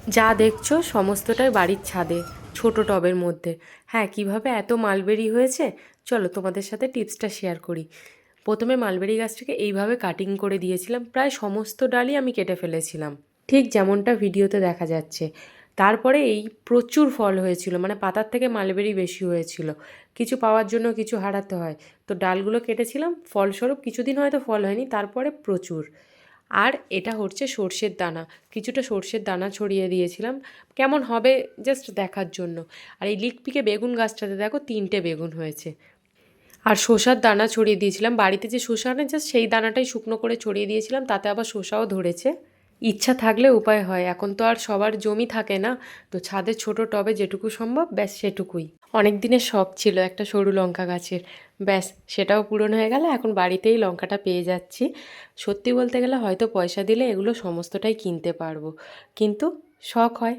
যা দেখছো সমস্তটাই বাড়ির ছাদে, ছোট টবের মধ্যে। হ্যাঁ, কিভাবে এত মালবেরি হয়েছে চলো তোমাদের সাথে টিপসটা শেয়ার করি। প্রথমে মালবেরি গাছটাকে এইভাবে কাটিং করে দিয়েছিলাম, প্রায় সমস্ত ডালই আমি কেটে ফেলেছিলাম, ঠিক যেমনটা ভিডিওতে দেখা যাচ্ছে। তারপরে এই প্রচুর ফল হয়েছিল, মানে পাতার থেকে মালবেরি বেশি হয়েছিল। কিছু পাওয়ার জন্য কিছু হারাতে হয়, তো ডালগুলো কেটেছিলাম, ফলস্বরূপ কিছুদিন হয়তো ফল হয়নি, তারপরে প্রচুর। আর এটা হচ্ছে সর্ষের দানা, কিছুটা সর্ষের দানা ছড়িয়ে দিয়েছিলাম, কেমন হবে জাস্ট দেখার জন্য। আর এই লিকপিকে বেগুন গাছটাতে দেখো 3টে বেগুন হয়েছে। আর শসার দানা ছড়িয়ে দিয়েছিলাম, বাড়িতে যে শসা আনে জাস্ট সেই দানাটাই শুকনো করে ছড়িয়ে দিয়েছিলাম, তাতে আবার শসাও ধরেছে। ইচ্ছা থাকলে উপায় হয়, এখন তো আর সবার জমি থাকে না, তো ছাদের ছোট টবে যেটুকু সম্ভব ব্যাস সেটুকুই। অনেক দিনের শখ ছিল একটা সরু লঙ্কা গাছের, ব্যাস সেটাও পূরণ হয়ে গেল, এখন বাড়িতেই লঙ্কাটা পেয়ে যাচ্ছি। সত্যি বলতে গেলে হয়তো পয়সা দিলে এগুলো সমস্তটাই কিনতে পারবো, কিন্তু শখ হয়।